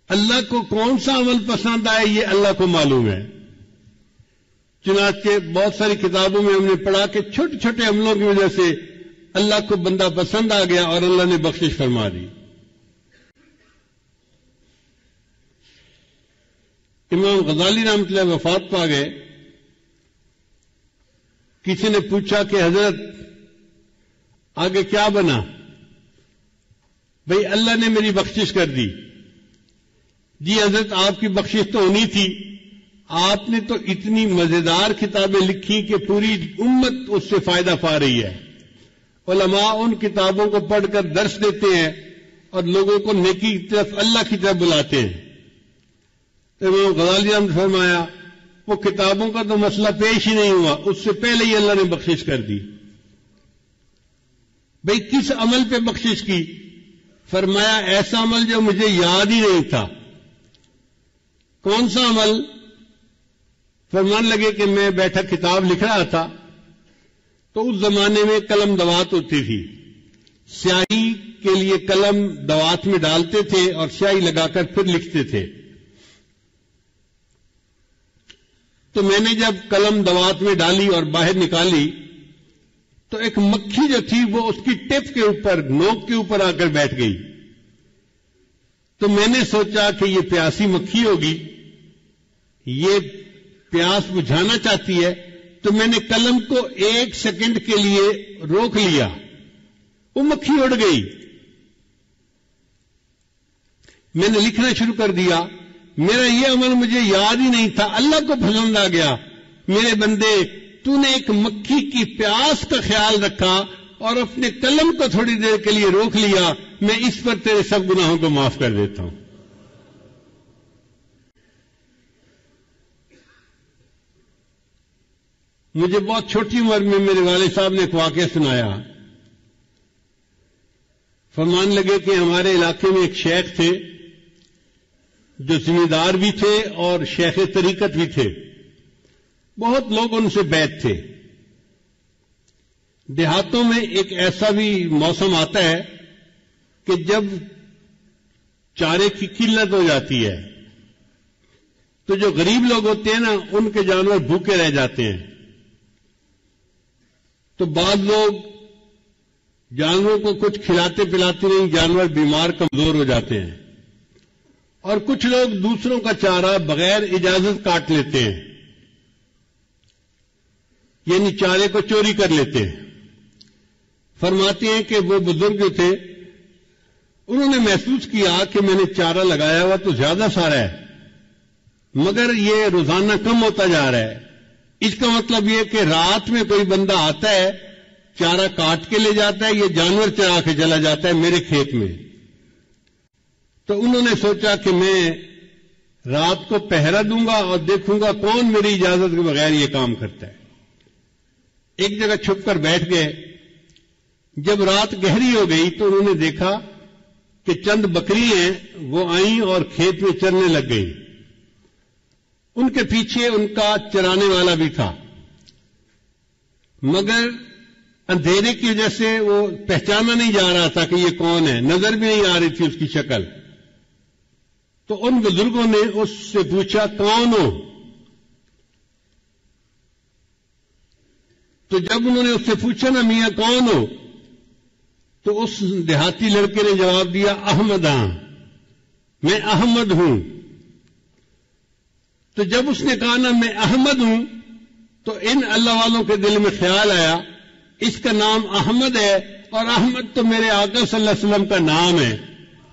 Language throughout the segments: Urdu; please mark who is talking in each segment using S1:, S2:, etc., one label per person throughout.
S1: اللہ کو کون سا عمل پسند آئے یہ اللہ کو معلوم ہے. چنانچہ بہت ساری کتابوں میں ہم نے پڑھا کہ چھوٹے چھوٹے عملوں کی وجہ سے اللہ کو بندہ پسند آ گیا اور اللہ نے بخشش فرما دی. امام غزالی رحمۃ اللہ وفات پا گئے. کسی نے پوچھا کہ حضرت آگے کیا بنا؟ بھئی اللہ نے میری بخشش کر دی. جی حضرت آپ کی بخشش تو ہونی تھی، آپ نے تو اتنی مزیدار کتابیں لکھی کہ پوری امت اس سے فائدہ پا رہی ہے. علماء ان کتابوں کو پڑھ کر درس دیتے ہیں اور لوگوں کو نیکی کی طرف اللہ کی طرف بلاتے ہیں. امام غزالی نے فرمایا وہ کتابوں کا تو مسئلہ پیش ہی نہیں ہوا، اس سے پہلے ہی اللہ نے بخشش کر دی. بھئی کس عمل پہ بخشش کی؟ فرمایا ایسا عمل جو مجھے یاد ہی نہیں تھا. کون سا عمل؟ فرمان لگے کہ میں بیٹھا کتاب لکھ رہا تھا تو اس زمانے میں قلم دوات ہوتی تھی. سیاہی کے لیے قلم دوات میں ڈالتے تھے اور سیاہی لگا کر پھر لکھتے تھے. تو میں نے جب قلم دوات میں ڈالی اور باہر نکالی تو ایک مکھی جو تھی وہ اس کی ٹپ کے اوپر، نوک کے اوپر آ کر بیٹھ گئی. تو میں نے سوچا کہ یہ پیاسی مکھی ہوگی، یہ پیاس بجھانا چاہتی ہے. تو میں نے قلم کو 1 سیکنڈ کے لیے روک لیا، وہ مکھی اڑ گئی. میں نے لکھنا شروع کر دیا. میرا یہ عمل مجھے یاد ہی نہیں تھا، اللہ کو پسند آ گیا. میرے بندے، تو نے ایک مکھی کی پیاس کا خیال رکھا اور اپنے قلم کو تھوڑی دیر کے لیے روک لیا، میں اس پر تیرے سب گناہوں کو معاف کر دیتا ہوں. مجھے بہت چھوٹی عمر میں میرے والد صاحب نے ایک واقعہ سنایا. فرمان لگے کہ ہمارے علاقے میں ایک شیخ تھے جو ذمہ دار بھی تھے اور شیخ طریقت بھی تھے. بہت لوگ ان سے بیعت تھے. دیہاتوں میں ایک ایسا بھی موسم آتا ہے کہ جب چارے کی قلت ہو جاتی ہے تو جو غریب لوگ ہوتے ہیں نا ان کے جانور بھوکے رہ جاتے ہیں. تو بعض لوگ جانوروں کو کچھ کھلاتے پلاتے نہیں، جانور بیمار کمزور ہو جاتے ہیں. اور کچھ لوگ دوسروں کا چارہ بغیر اجازت کاٹ لیتے ہیں، یعنی چارے کو چوری کر لیتے ہیں. فرماتے ہیں کہ وہ بزرگ جو تھے انہوں نے محسوس کیا کہ میں نے چارہ لگایا ہوا تو زیادہ سارا ہے مگر یہ روزانہ کم ہوتا جا رہا ہے. اس کا مطلب یہ کہ رات میں کوئی بندہ آتا ہے، چارہ کاٹ کے لے جاتا ہے، یہ جانور چرا کے چلا جاتا ہے میرے کھیت میں. تو انہوں نے سوچا کہ میں رات کو پہرا دوں گا اور دیکھوں گا کون میری اجازت کے بغیر یہ کام کرتا ہے. ایک جگہ چھپ کر بیٹھ گئے. جب رات گہری ہو گئی تو انہوں نے دیکھا کہ چند بکری ہیں وہ آئیں اور کھیت میں چرنے لگ گئی. ان کے پیچھے ان کا چرانے والا بھی تھا مگر اندھیرے کی وجہ سے وہ پہچانا نہیں جا رہا تھا کہ یہ کون ہے، نظر بھی نہیں آ رہی تھی اس کی شکل. تو ان بزرگوں نے اس سے پوچھا کون ہو؟ تو جب انہوں نے اس سے پوچھا نا میاں کون ہو، تو اس دیہاتی لڑکے نے جواب دیا احمد ہاں، میں احمد ہوں. تو جب اس نے کہا نا میں احمد ہوں تو ان اللہ والوں کے دل میں خیال آیا اس کا نام احمد ہے اور احمد تو میرے آقا صلی اللہ علیہ وسلم کا نام ہے.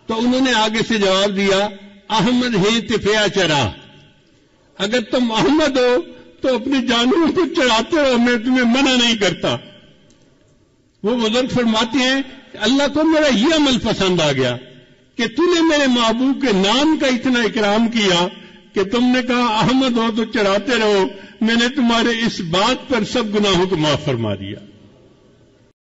S1: تو انہوں نے آگے سے جواب دیا احمد ہے تفیا چرا، اگر تم احمد ہو تو اپنے جانوروں کو چڑھاتے ہو، میں تمہیں منع نہیں کرتا. وہ بزرگ فرماتے ہیں کہ اللہ کو میرا یہ عمل پسند آ گیا کہ تو نے میرے محبوب کے نام کا اتنا اکرام کیا کہ تم نے کہا احمد ہو تو چڑھاتے رہو، میں نے تمہارے اس بات پر سب گناہوں کو معاف فرما دیا.